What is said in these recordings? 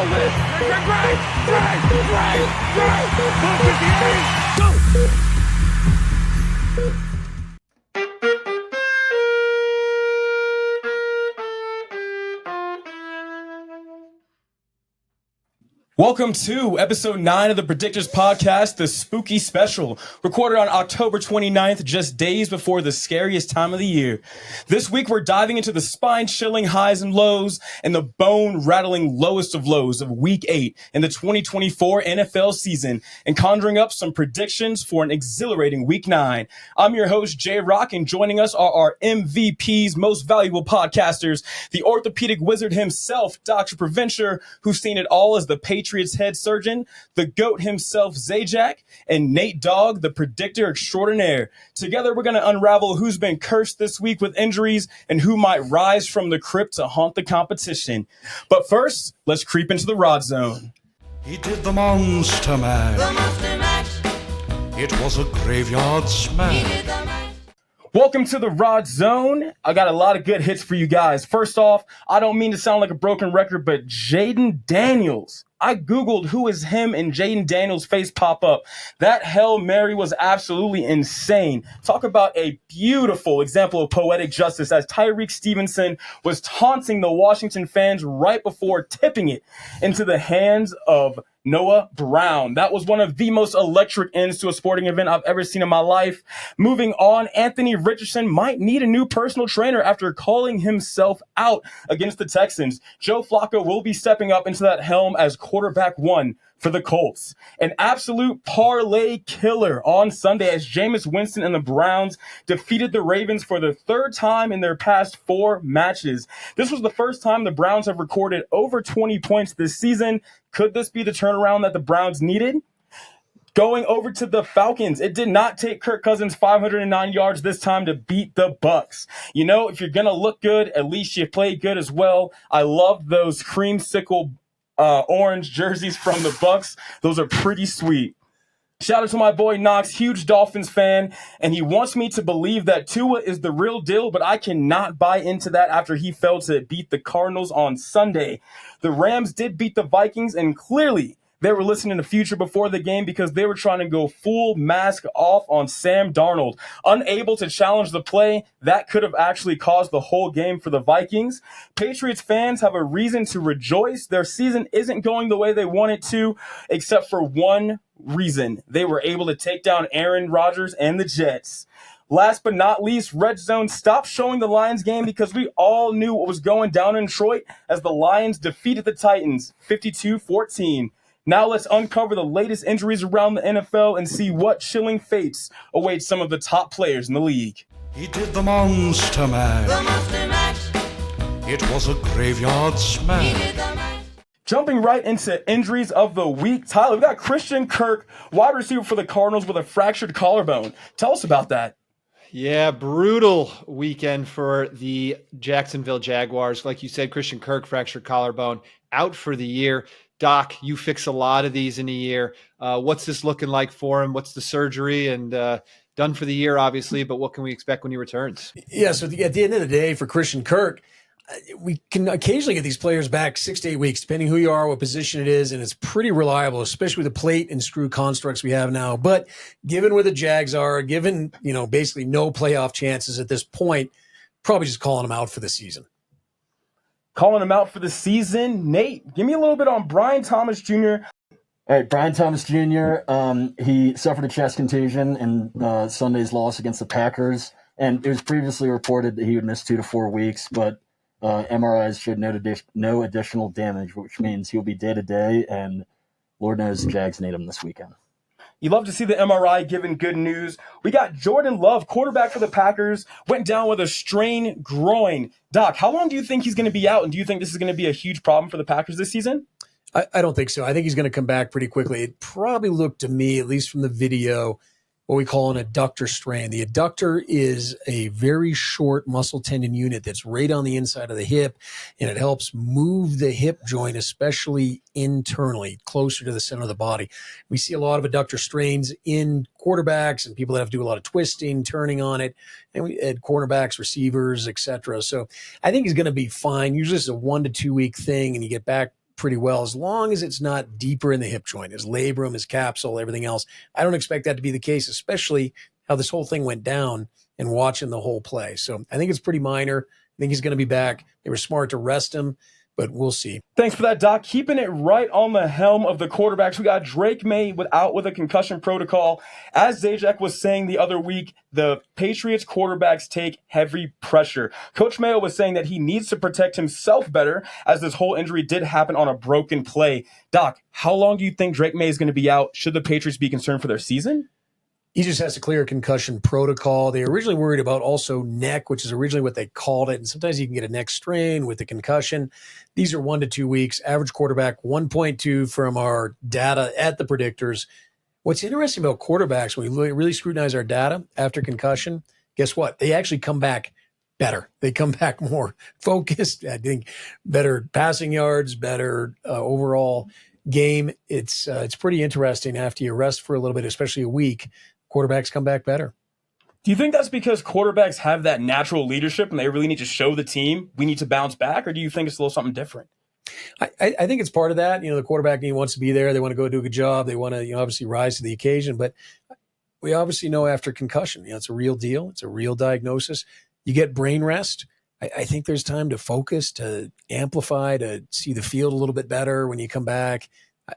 ball with. Drake! Go! Welcome to episode 9 of the Predictors podcast, the spooky special, recorded on October 29th, just days before the scariest time of the year. This week, we're diving into the spine-chilling highs and lows and the bone-rattling lowest of lows of Week 8 in the 2024 NFL season and conjuring up some predictions for an exhilarating Week 9. I'm your host, Jay Rock, and joining us are our MVPs, most valuable podcasters, the orthopedic wizard himself, Dr. Provencher, who's seen it all as the Patriots head surgeon, the GOAT himself, Zajac, and Nate Dogg, the predictor extraordinaire. Together, we're going to unravel who's been cursed this week with injuries and who might rise from the crypt to haunt the competition. But first, let's creep into the Rod Zone. He did the Monster Mash. The Monster Mash. It was a graveyard smash. Welcome to the Rod Zone. I got a lot of good hits for you guys. First off, I don't mean to sound like a broken record, but Jaden Daniels. I Googled who is him and Jaden Daniels' face pop up. That Hail Mary was absolutely insane. Talk about a beautiful example of poetic justice as Tyreek Stevenson was taunting the Washington fans right before tipping it into the hands of Noah Brown. That was one of the most electric ends to a sporting event I've ever seen in my life. Moving on, Anthony Richardson might need a new personal trainer after calling himself out against the Texans. Joe Flacco will be stepping up into that helm as quarterback one for the Colts. An absolute parlay killer on Sunday as Jameis Winston and the Browns defeated the Ravens for the third time in their past 4 matches. This was the first time the Browns have recorded over 20 points this season. Could this be the turnaround that the Browns needed? Going over to the Falcons, it did not take Kirk Cousins 509 yards this time to beat the Bucs. You know, if you're going to look good, at least you play good as well. I love those creamsicle orange jerseys from the Bucs. Those are pretty sweet. Shout out to my boy Knox, huge Dolphins fan, and he wants me to believe that Tua is the real deal, but I cannot buy into that after he failed to beat the Cardinals on Sunday. The Rams did beat the Vikings, and clearly they were listening to Future before the game because they were trying to go full mask off on Sam Darnold. Unable to challenge the play, that could have actually caused the whole game for the Vikings. Patriots fans have a reason to rejoice. Their season isn't going the way they want it to, except for one reason. They were able to take down Aaron Rodgers and the Jets. Last but not least, Red Zone stopped showing the Lions game because we all knew what was going down in Detroit as the Lions defeated the Titans 52-14. Now let's uncover the latest injuries around the NFL and see what chilling fates await some of the top players in the league. He did the Monster Mash. The Monster Mash. It was a graveyard He smash. did the mash. Jumping right into injuries of the week, Tyler, we got Christian Kirk, wide receiver for the Cardinals with a fractured collarbone. Tell us about that. Yeah, brutal weekend for the Jacksonville Jaguars. Like you said, Christian Kirk, fractured collarbone, out for the year. Doc, you fix a lot of these in a year. What's this looking like for him? What's the surgery? And done for the year, obviously, but what can we expect when he returns? Yeah, so at the end of the day, for Christian Kirk, we can occasionally get these players back 6 to 8 weeks, depending who you are, what position it is, and it's pretty reliable, especially with the plate and screw constructs we have now. But given where the Jags are, given, basically no playoff chances at this point, probably just calling them out for the season. Calling him out for the season. Nate, give me a little bit on Brian Thomas Jr. All right, Brian Thomas Jr., he suffered a chest contusion in Sunday's loss against the Packers, and it was previously reported that he would miss 2 to 4 weeks, but MRIs showed no additional damage, which means he'll be day-to-day, and Lord knows the Jags need him this weekend. You love to see the MRI giving good news. We got Jordan Love, quarterback for the Packers, went down with a strained groin. Doc, how long do you think he's going to be out, and do you think this is going to be a huge problem for the Packers this season? I don't think so. I think he's going to come back pretty quickly. It probably looked to me, at least from the video, what we call an adductor strain. The adductor is a very short muscle tendon unit that's right on the inside of the hip, and it helps move the hip joint, especially internally, closer to the center of the body. We see a lot of adductor strains in quarterbacks and people that have to do a lot of twisting, turning on it, and we had cornerbacks, receivers, etc. So I think he's going to be fine. Usually it's a 1 to 2 week thing, and you get back pretty well, as long as it's not deeper in the hip joint, his labrum, his capsule, everything else. I don't expect that to be the case, especially how this whole thing went down and watching the whole play. So I think it's pretty minor. I think he's going to be back. They were smart to rest him, but we'll see. Thanks for that, Doc. Keeping it right on the helm of the quarterbacks, we got Drake May out with a concussion protocol. As Zajac was saying the other week, the Patriots quarterbacks take heavy pressure. Coach Mayo was saying that he needs to protect himself better, as this whole injury did happen on a broken play. Doc, how long do you think Drake May is going to be out? Should the Patriots be concerned for their season? He just has to clear a concussion protocol. They were originally worried about also neck, which is originally what they called it. And sometimes you can get a neck strain with the concussion. These are 1 to 2 weeks. Average quarterback 1.2 from our data at the Predictors. What's interesting about quarterbacks, when we really scrutinize our data after concussion, guess what? They actually come back better. They come back more focused. I think better passing yards, better overall game. It's pretty interesting after you rest for a little bit, especially a week. Quarterbacks come back better. Do you think that's because quarterbacks have that natural leadership and they really need to show the team we need to bounce back, or do you think it's a little something different? I think it's part of that. The quarterback wants to be there. They want to go do a good job. They want to obviously rise to the occasion. But we obviously know after concussion, it's a real deal. It's a real diagnosis. You get brain rest. I think there's time to focus, to amplify, to see the field a little bit better when you come back.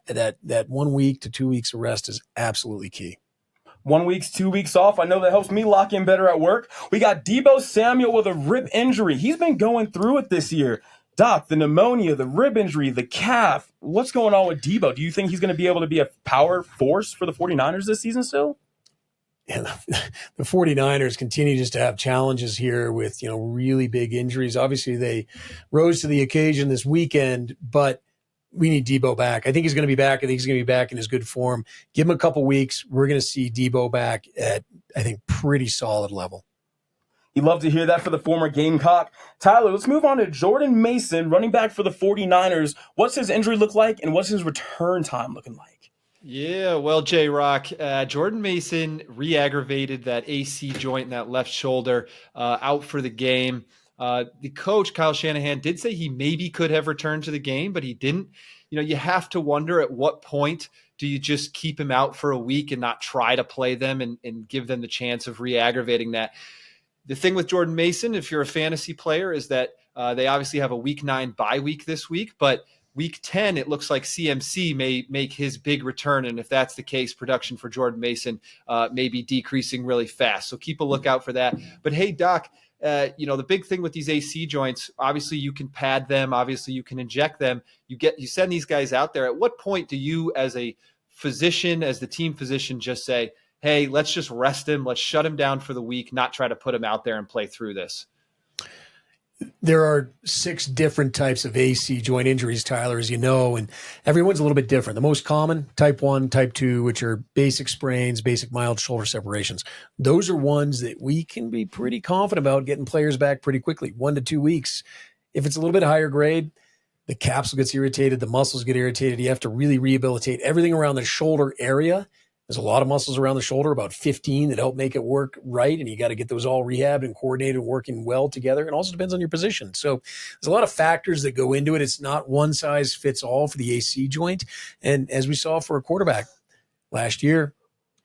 That 1 week to 2 weeks of rest is absolutely key. 1 week, 2 weeks off. I know that helps me lock in better at work. We got Deebo Samuel with a rib injury. He's been going through it this year. Doc, the pneumonia, the rib injury, the calf. What's going on with Deebo? Do you think he's going to be able to be a power force for the 49ers this season still? Yeah, the 49ers continue just to have challenges here with, really big injuries. Obviously, they rose to the occasion this weekend, but we need Deebo back. I think he's going to be back. I think he's going to be back in his good form. Give him a couple weeks. We're going to see Deebo back at, I think, pretty solid level. You'd love to hear that for the former Gamecock. Tyler, let's move on to Jordan Mason, running back for the 49ers. What's his injury look like, and what's his return time looking like? Yeah, well, J-Rock, Jordan Mason re-aggravated that AC joint in that left shoulder, out for the game. The coach, Kyle Shanahan, did say he maybe could have returned to the game, but he didn't. You have to wonder at what point do you just keep him out for a week and not try to play them and give them the chance of re-aggravating that. The thing with Jordan Mason, if you're a fantasy player, is that they obviously have a week 9 bye week this week, but week 10, it looks like CMC may make his big return. And if that's the case, production for Jordan Mason may be decreasing really fast. So keep a lookout for that. But hey, Doc, the big thing with these AC joints, obviously you can pad them. Obviously you can inject them. You send these guys out there. At what point do you, as a physician, as the team physician, just say, hey, let's just rest him. Let's shut him down for the week, not try to put him out there and play through this? There are 6 different types of AC joint injuries, Tyler, as you know, and everyone's a little bit different. The most common, type 1, type 2, which are basic sprains, basic mild shoulder separations. Those are ones that we can be pretty confident about getting players back pretty quickly, 1 to 2 weeks. If it's a little bit higher grade, the capsule gets irritated, the muscles get irritated. You have to really rehabilitate everything around the shoulder area. There's a lot of muscles around the shoulder, about 15, that help make it work right. And you got to get those all rehabbed and coordinated and working well together. It also depends on your position. So there's a lot of factors that go into it. It's not one size fits all for the AC joint. And as we saw for a quarterback last year,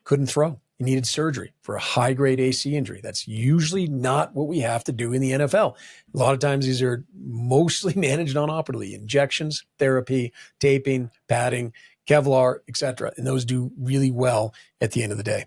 couldn't throw. He needed surgery for a high-grade AC injury. That's usually not what we have to do in the NFL. A lot of times these are mostly managed non-operatively. Injections, therapy, taping, padding, Kevlar, etc. And those do really well at the end of the day.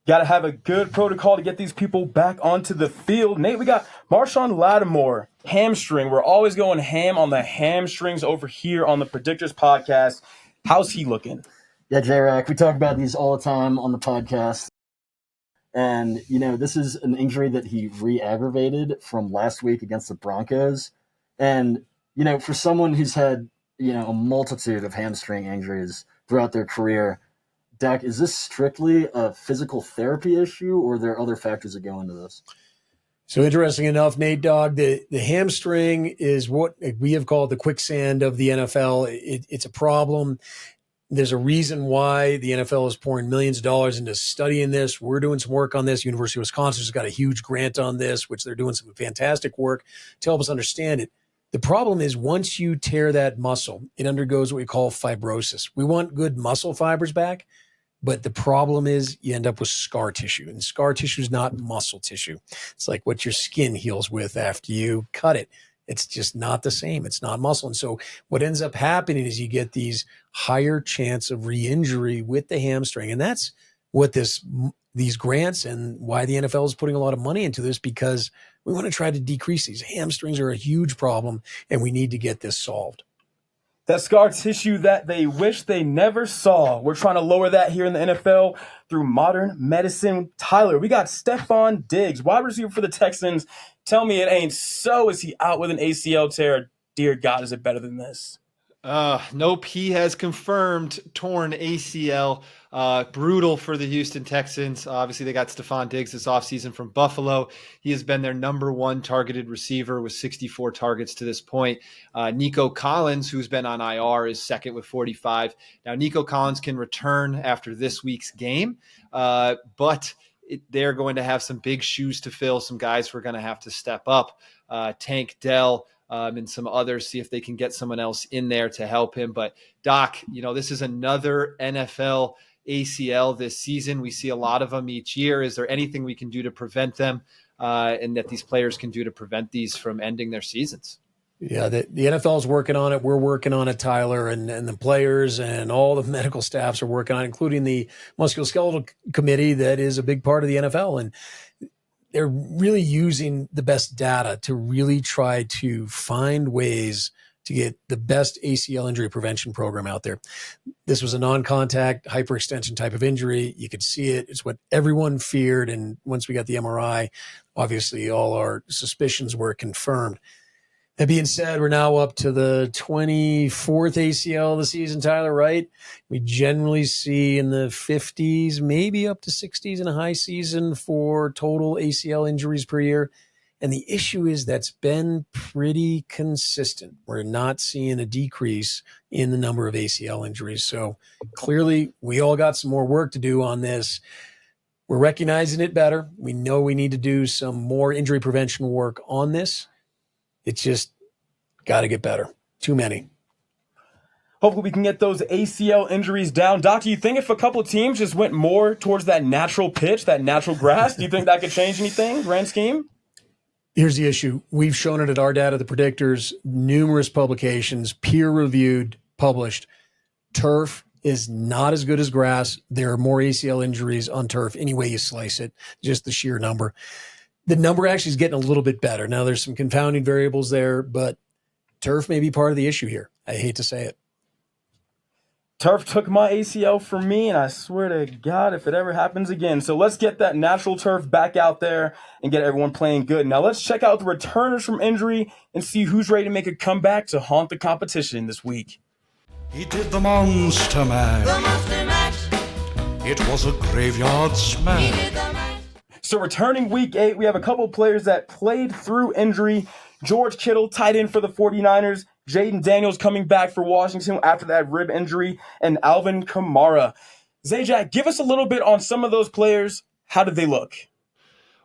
Got to have a good protocol to get these people back onto the field. Nate, we got Marshawn Lattimore, hamstring. We're always going ham on the hamstrings over here on the Predictors podcast. How's he looking? Yeah, J-Rack, we talk about these all the time on the podcast. And, this is an injury that he re-aggravated from last week against the Broncos. And, for someone who's had, a multitude of hamstring injuries throughout their career, Dak, is this strictly a physical therapy issue, or are there other factors that go into this? So interesting enough, Nate Dogg, the hamstring is what we have called the quicksand of the NFL. It's a problem. There's a reason why the NFL is pouring millions of dollars into studying this. We're doing some work on this. University of Wisconsin's got a huge grant on this, which they're doing some fantastic work to help us understand it. The problem is once you tear that muscle, it undergoes what we call fibrosis. We want good muscle fibers back, but the problem is you end up with scar tissue, and scar tissue is not muscle tissue. It's like what your skin heals with after you cut it. It's just not the same. It's not muscle. And so what ends up happening is you get these higher chance of re-injury with the hamstring. And that's what these grants and why the NFL is putting a lot of money into this, because we want to try to decrease these. Hamstrings are a huge problem, and we need to get this solved. That scar tissue that they wish they never saw. We're trying to lower that here in the NFL through modern medicine. Tyler, we got Stephon Diggs, wide receiver for the Texans. Tell me it ain't so. Is he out with an ACL tear? Dear God, is it better than this? Nope, he has confirmed torn ACL. Brutal for the Houston Texans. Obviously, they got Stephon Diggs this offseason from Buffalo. He has been their number one targeted receiver with 64 targets to this point. Nico Collins, who's been on IR, is second with 45. Now, Nico Collins can return after this week's game, but they're going to have some big shoes to fill, some guys who are going to have to step up. Tank Dell, and some others, see if they can get someone else in there to help him. But Doc, this is another NFL ACL this season. We see a lot of them each year. Is there anything we can do to prevent them, and that these players can do to prevent these from ending their seasons? Yeah, the NFL is working on it. We're working on it, Tyler, and the players and all the medical staffs are working on it, including the musculoskeletal committee that is a big part of the NFL. And they're really using the best data to really try to find ways to get the best ACL injury prevention program out there. This was a non-contact hyperextension type of injury. You could see it. It's what everyone feared. And once we got the MRI, obviously all our suspicions were confirmed. That being said, we're now up to the 24th ACL of the season, Tyler, right? We generally see in the 50s, maybe up to 60s in a high season for total ACL injuries per year. And the issue is that's been pretty consistent. We're not seeing a decrease in the number of ACL injuries. So clearly we all got some more work to do on this. We're recognizing it better. We know we need to do some more injury prevention work on this. It's just got to get better. Too many. Hopefully we can get those ACL injuries down. Doc, do you think if a couple of teams just went more towards that natural pitch, that natural grass, do you think that could change anything, grand scheme? Here's the issue. We've shown it at our data, the Predictors, numerous publications, peer-reviewed, published. Turf is not as good as grass. There are more ACL injuries on turf any way you slice it, just the sheer number. The number actually is getting a little bit better. Now, there's some confounding variables there, but turf may be part of the issue here. I hate to say it. Turf took my ACL from me, and I swear to God, if it ever happens again. So let's get that natural turf back out there and get everyone playing good. Now let's check out the returners from injury and see who's ready to make a comeback to haunt the competition this week. He did the Monster Man. The Monster Mash. It was a graveyard He smash. did the mash. So returning week 8, we have a couple players that played through injury. George Kittle, tight end for the 49ers. Jaden Daniels coming back for Washington after that rib injury. And Alvin Kamara. Zajac, give us a little bit on some of those players. How did they look?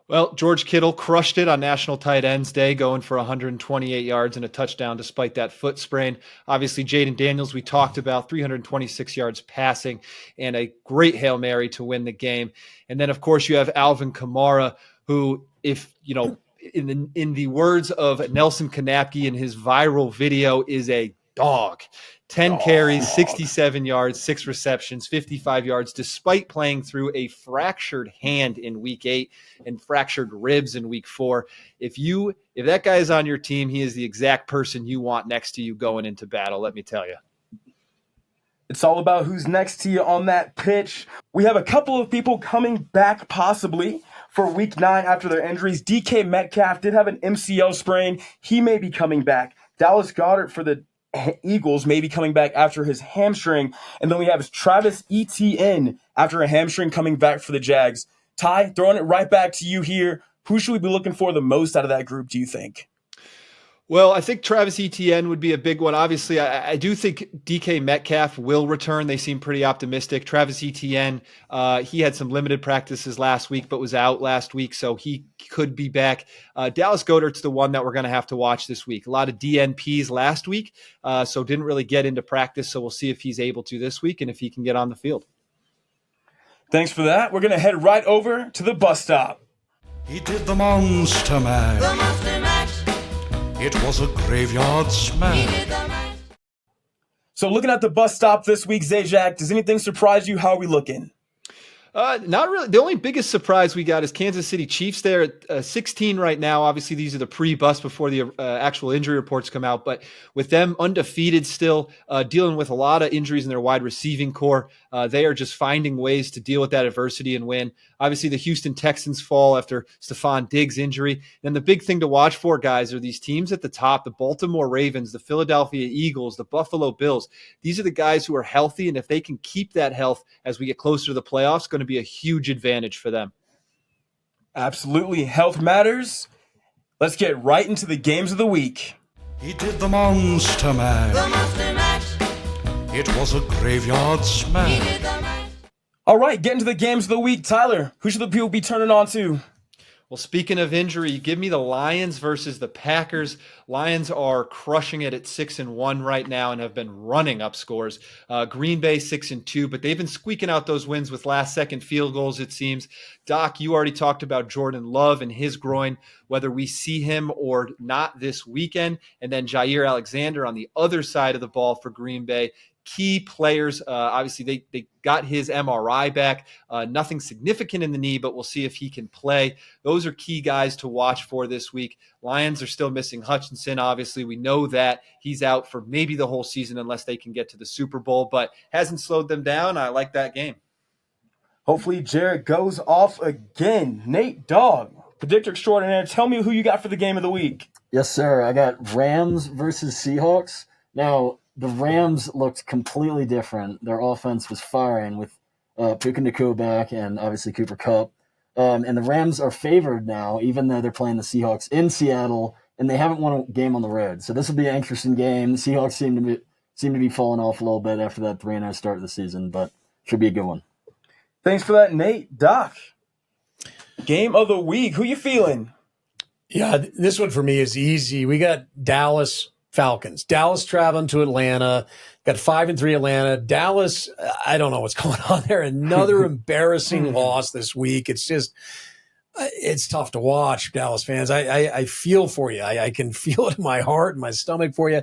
Well, George Kittle crushed it on National Tight Ends Day, going for 128 yards and a touchdown despite that foot sprain. Obviously, Jaden Daniels, we talked about, 326 yards passing and a great Hail Mary to win the game. And then, of course, you have Alvin Kamara, who, if, in the words of Nelson Kanapke in his viral video, is a dog. 10 carries, 67 yards, 6 receptions, 55 yards, despite playing through a fractured hand in week 8 and fractured ribs in week 4. If that guy is on your team, he is the exact person you want next to you going into battle, let me tell you. It's all about who's next to you on that pitch. We have a couple of people coming back possibly for week 9 after their injuries. DK Metcalf did have an MCL sprain. He may be coming back. Dallas Goedert for the Eagles may be coming back after his hamstring. And then we have Travis Etienne after a hamstring coming back for the Jags. Ty, throwing it right back to you here. Who should we be looking for the most out of that group, do you think? Well, I think Travis Etienne would be a big one. Obviously, I do think DK Metcalf will return. They seem pretty optimistic. Travis Etienne, he had some limited practices last week, but was out last week, so he could be back. Dallas Goedert's the one that we're going to have to watch this week. A lot of DNPs last week, so didn't really get into practice, so we'll see if he's able to this week and if he can get on the field. Thanks for that. We're going to head right over to the bus stop. He did the Monster Mash. The Monster Mash. It was a graveyard He smash. did the mash. So looking at the bus stop this week, Zajac, does anything surprise you? How are we looking? Not really. The only biggest surprise we got is Kansas City Chiefs. They're at 16 right now. Obviously, these are the pre-bus before the actual injury reports come out. But with them undefeated still, dealing with a lot of injuries in their wide receiving core, they are just finding ways to deal with that adversity and win. Obviously, the Houston Texans fall after Stephon Diggs' injury. And the big thing to watch for, guys, are these teams at the top, the Baltimore Ravens, the Philadelphia Eagles, the Buffalo Bills. These are the guys who are healthy, and if they can keep that health as we get closer to the playoffs, it's going to be a huge advantage for them. Absolutely. Health matters. Let's get right into the games of the week. He did the Monster The Mash. Monster Mash. It was a graveyard He smash. did the mash. All right, getting to the games of the week. Tyler, who should the people be turning on to? Well, speaking of injury, give me the Lions versus the Packers. Lions are crushing it at 6-1 right now and have been running up scores. Green Bay 6-2, but they've been squeaking out those wins with last-second field goals, it seems. Doc, you already talked about Jordan Love and his groin, whether we see him or not this weekend. And then Jair Alexander on the other side of the ball for Green Bay. Key players, obviously they got his MRI back. Nothing significant in the knee, but we'll see if he can play. Those are key guys to watch for this week. Lions are still missing Hutchinson, obviously. We know that he's out for maybe the whole season unless they can get to the Super Bowl, but hasn't slowed them down. I like that game. Hopefully Jared goes off again. Nate Dogg, predictor extraordinaire. Tell me who you got for the game of the week. Yes, sir. I got Rams versus Seahawks. Now, the Rams looked completely different. Their offense was firing with Puka Nacua back and obviously Cooper Kupp. And the Rams are favored now, even though they're playing the Seahawks in Seattle, and they haven't won a game on the road. So this will be an interesting game. The Seahawks seem to be falling off a little bit after that 3-0 start of the season, but should be a good one. Thanks for that, Nate. Doc, game of the week. Who you feeling? Yeah, this one for me is easy. We got Dallas Falcons. Dallas traveling to Atlanta. Got 5-3 Atlanta. Dallas, I don't know what's going on there. Another embarrassing loss this week. It's just, it's tough to watch, Dallas fans. I feel for you. I can feel it in my heart and my stomach for you.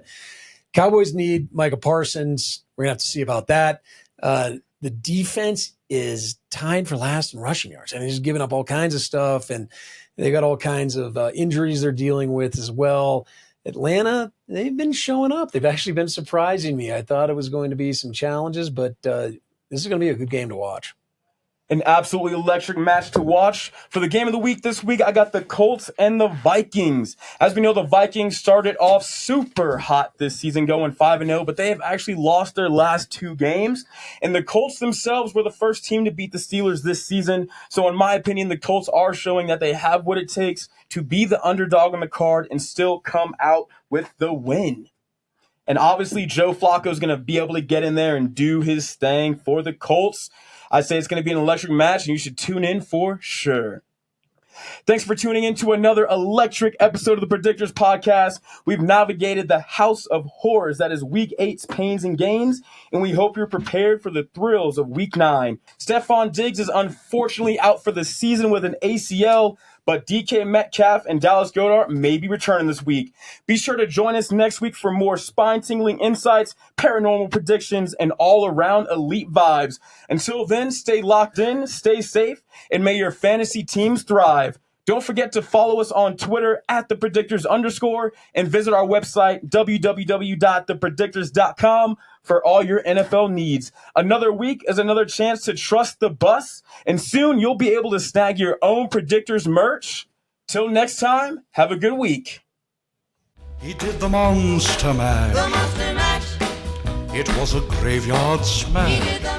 Cowboys need Micah Parsons. We're going to have to see about that. The defense is tied for last in rushing yards. I mean, he's giving up all kinds of stuff, and they got all kinds of injuries they're dealing with as well. Atlanta, they've been showing up. They've actually been surprising me. I thought it was going to be some challenges, but this is going to be a good game to watch. An absolutely electric match to watch. For the game of the week this week, I got the Colts and the Vikings. As we know, the Vikings started off super hot this season, going 5-0, but they have actually lost their last 2 games. And the Colts themselves were the first team to beat the Steelers this season. So in my opinion, the Colts are showing that they have what it takes to be the underdog on the card and still come out with the win. And obviously, Joe Flacco is going to be able to get in there and do his thing for the Colts. I say it's going to be an electric match, and you should tune in for sure. Thanks for tuning in to another electric episode of the Predictors podcast. We've navigated the house of horrors that is Week 8's pains and gains, and we hope you're prepared for the thrills of Week 9. Stephon Diggs is unfortunately out for the season with an ACL, but DK Metcalf and Dallas Goedert may be returning this week. Be sure to join us next week for more spine-tingling insights, paranormal predictions, and all-around elite vibes. Until then, stay locked in, stay safe, and may your fantasy teams thrive. Don't forget to follow us on Twitter @thepredictors_ and visit our website www.thepredictors.com for all your NFL needs. Another week is another chance to trust the bus, and soon you'll be able to snag your own Predictors merch. Till next time, have a good week. He did the Monster Mash. The Monster Mash. It was a graveyard He smash. did the